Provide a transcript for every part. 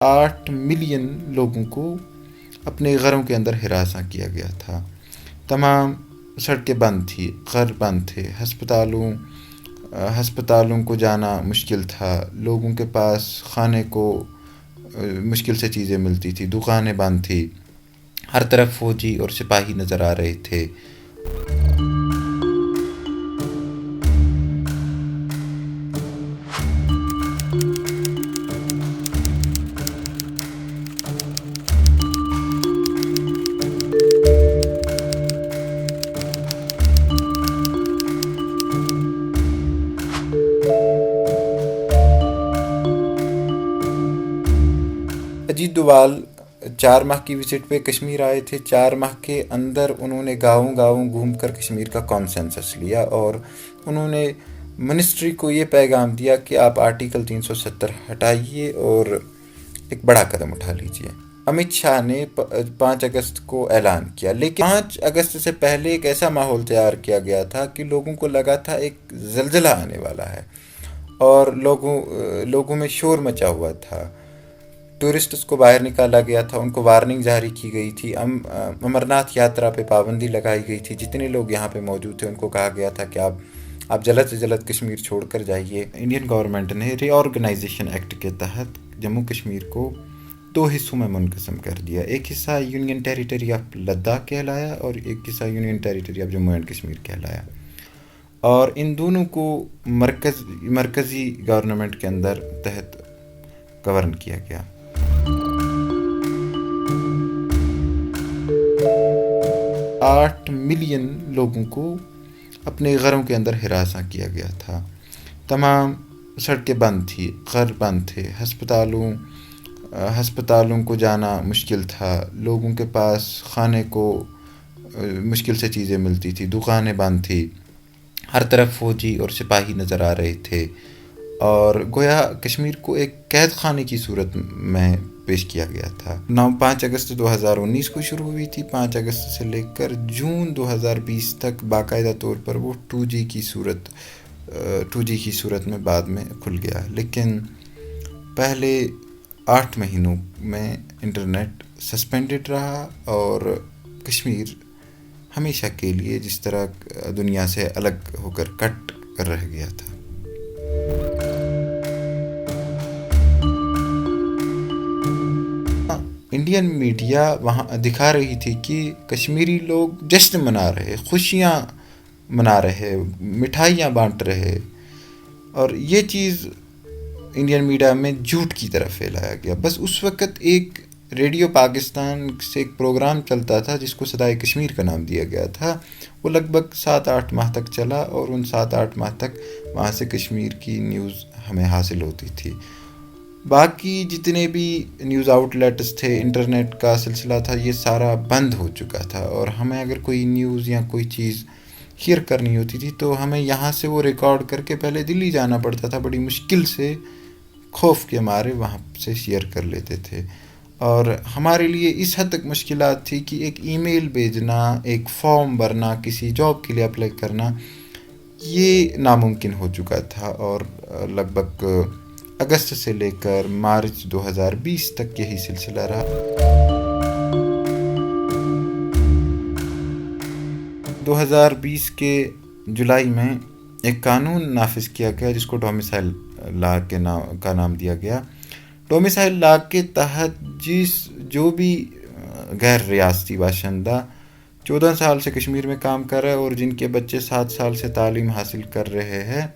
8 million لوگوں کو اپنے گھروں کے اندر ہراساں کیا گیا تھا. تمام سڑکیں بند تھی، گھر بند تھے، ہسپتالوں کو جانا مشکل تھا، لوگوں کے پاس کھانے کو مشکل سے چیزیں ملتی تھی، دکانیں بند تھی، ہر طرف فوجی اور سپاہی نظر آ رہے تھے. اجیت ڈوبھال 4 ماہ کی وزٹ پہ کشمیر آئے تھے. 4 ماہ کے اندر انہوں نے گاؤں گاؤں گھوم کر کشمیر کا کانسنسس لیا اور انہوں نے منسٹری کو یہ پیغام دیا کہ آپ آرٹیکل 370 ہٹائیے اور ایک بڑا قدم اٹھا لیجیے. امت شاہ نے 5 اگست کو اعلان کیا، لیکن 5 اگست سے پہلے ایک ایسا ماحول تیار کیا گیا تھا کہ لوگوں کو لگا تھا ایک زلزلہ آنے والا ہے اور لوگوں میں شور مچا ہوا تھا. ٹورسٹس کو باہر نکالا گیا تھا، ان کو وارننگ جاری کی گئی تھی. امرناتھ یاترا پہ پابندی لگائی گئی تھی. جتنے لوگ یہاں پہ موجود تھے ان کو کہا گیا تھا کہ آپ جلد سے جلد کشمیر چھوڑ کر جائیے. انڈین گورنمنٹ نے ری آرگنائزیشن ایکٹ کے تحت جموں کشمیر کو 2 حصوں میں منقسم کر دیا. ایک حصہ یونین ٹیریٹری آف لداخ کہلایا اور ایک حصہ union territory of Jammu and Kashmir کہلایا، اور ان دونوں کو مرکزی گورنمنٹ کے اندر تحت گورن کیا گیا. 8 ملین لوگوں کو اپنے گھروں کے اندر ہراساں کیا گیا تھا. تمام سڑکیں بند تھی، گھر بند تھے، ہسپتالوں کو جانا مشکل تھا، لوگوں کے پاس کھانے کو مشکل سے چیزیں ملتی تھی، دکانیں بند تھی، ہر طرف فوجی اور سپاہی نظر آ رہے تھے، اور گویا کشمیر کو ایک قید خانے کی صورت میں پیش کیا گیا تھا. 5 اگست 2019 کو شروع ہوئی تھی. 5 اگست سے لے کر جون 2020 تک باقاعدہ طور پر وہ 2G کی صورت میں بعد میں کھل گیا، لیکن پہلے 8 مہینوں میں انٹرنیٹ سسپینڈڈ رہا اور کشمیر ہمیشہ کے لیے جس طرح دنیا سے الگ ہو کر کٹ کر رہ گیا تھا. انڈین میڈیا وہاں دکھا رہی تھی کہ کشمیری لوگ جشن منا رہے، خوشیاں منا رہے، مٹھائیاں بانٹ رہے، اور یہ چیز انڈین میڈیا میں جھوٹ کی طرف پھیلایا گیا. بس اس وقت ایک ریڈیو پاکستان سے ایک پروگرام چلتا تھا جس کو صدائے کشمیر کا نام دیا گیا تھا. وہ لگ بھگ 7-8 ماہ تک چلا اور ان 7-8 ماہ تک وہاں سے کشمیر کی نیوز ہمیں حاصل ہوتی تھی. باقی جتنے بھی نیوز آؤٹ لیٹس تھے، انٹرنیٹ کا سلسلہ تھا، یہ سارا بند ہو چکا تھا، اور ہمیں اگر کوئی نیوز یا کوئی چیز شیئر کرنی ہوتی تھی تو ہمیں یہاں سے وہ ریکارڈ کر کے پہلے دلی جانا پڑتا تھا. بڑی مشکل سے، خوف کے مارے وہاں سے شیئر کر لیتے تھے، اور ہمارے لیے اس حد تک مشکلات تھی کہ ایک ای میل بھیجنا، ایک فارم بھرنا، کسی جاب کے لیے اپلائی کرنا، یہ ناممکن ہو چکا تھا. اور لگ بھگ اگست سے لے کر مارچ 2020 تک یہی سلسلہ رہا. 2020 کے جولائی میں ایک قانون نافذ کیا گیا جس کو ڈومیسائل لا کا نام دیا گیا. ڈومیسائل لا کے تحت جو بھی غیر ریاستی باشندہ 14 سال سے کشمیر میں کام کر رہے اور جن کے بچے 7 سال سے تعلیم حاصل کر رہے ہیں،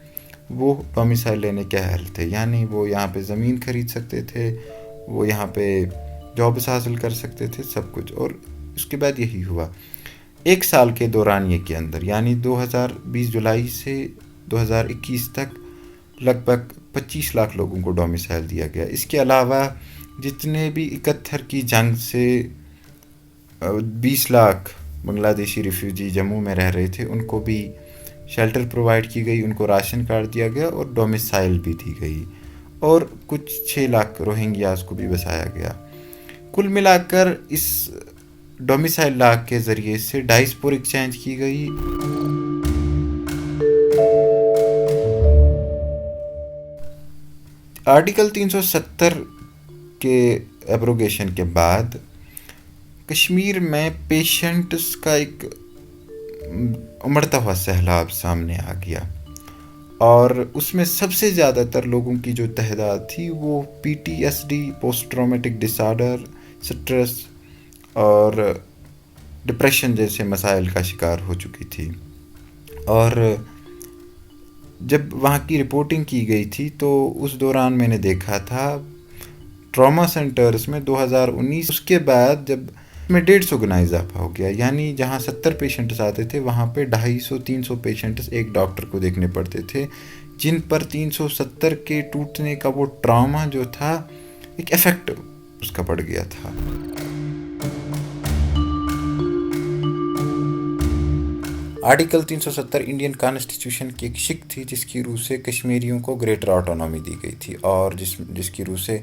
وہ ڈومیسائل لینے کے اہل تھے. یعنی وہ یہاں پہ زمین خرید سکتے تھے، وہ یہاں پہ جابس حاصل کر سکتے تھے، سب کچھ. اور اس کے بعد یہی ہوا 1 سال کے دورانیے کے اندر، یعنی 2020 جولائی سے 2021 تک لگ بھگ 25 لاکھ لوگوں کو ڈومیسائل دیا گیا. اس کے علاوہ جتنے بھی 71 کی جنگ سے 20 لاکھ بنگلہ دیشی ریفیوجی جموں میں رہ رہے تھے، ان کو بھی شیلٹر پرووائڈ کی گئی، ان کو راشن کارڈ دیا گیا اور ڈومیسائل بھی دی گئی، اور کچھ 6 لاکھ روہنگیاز کو بھی بسایا گیا. کل ملا کر اس ڈومیسائل لا کے ذریعے سے ڈائسپورک چینج کی گئی. آرٹیکل 370 کے ایبروگیشن کے بعد کشمیر میں پیشنٹس کا ایک امڑتا ہوا سیلاب سامنے آ گیا، اور اس میں سب سے زیادہ تر لوگوں کی جو تعداد تھی وہ PTSD، پوسٹ ٹرامیٹک ڈس آرڈر، سٹریس اور ڈپریشن جیسے مسائل کا شکار ہو چکی تھی۔ اور جب وہاں کی رپورٹنگ کی گئی تھی تو اس دوران میں نے دیکھا تھا ٹراما سینٹرز میں 2019 اس کے بعد جب میں 150 گنا اضافہ ہو گیا، یعنی جہاں 70 پیشنٹس آتے تھے وہاں پہ 250-300 پیشنٹس ایک ڈاکٹر کو دیکھنے پڑتے تھے، جن پر 370 کے ٹوٹنے کا وہ ٹراما جو تھا ایک ایفیکٹ اس کا پڑ گیا تھا۔ آرٹیکل 370 انڈین کانسٹیٹیوشن کی ایک شق تھی جس کی روح سے کشمیریوں کو گریٹر آٹونومی دی گئی تھی، اور جس کی روح سے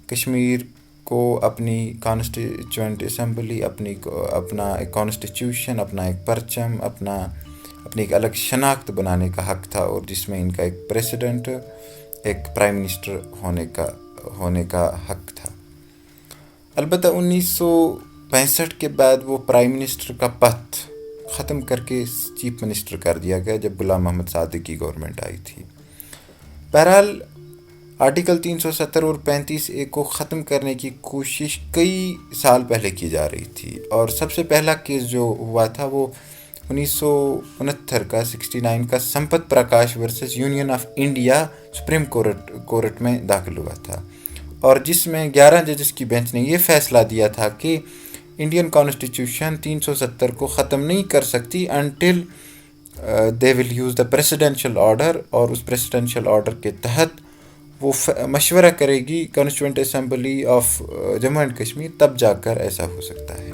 کشمیر کو اپنی کانسٹیچوئنٹ اسمبلی، اپنا ایک کانسٹیٹیوشن، اپنا ایک پرچم، اپنی ایک الگ شناخت بنانے کا حق تھا، اور جس میں ان کا ایک پریسیڈنٹ، ایک پرائم منسٹر ہونے کا حق تھا۔ البتہ 1965 کے بعد وہ پرائم منسٹر کا پد ختم کر کے چیف منسٹر کر دیا گیا جب غلام محمد صادق کی گورنمنٹ آئی تھی۔ بہرحال آرٹیکل 370 اور 35A کو ختم کرنے کی کوشش کئی سال پہلے کی جا رہی تھی، اور سب سے پہلا کیس جو ہوا تھا وہ 1969 کا Sampat Prakash versus union of India supreme court میں داخل ہوا تھا، اور جس میں 11 ججز کی بینچ نے یہ فیصلہ دیا تھا کہ انڈین کانسٹیٹیوشن 370 کو ختم نہیں کر سکتی until they will use the presidential order, اور اس پریسیڈینشیل آرڈر کے تحت وہ مشورہ کرے گی constituent assembly of Jammu and Kashmir, تب جا کر ایسا ہو سکتا ہے۔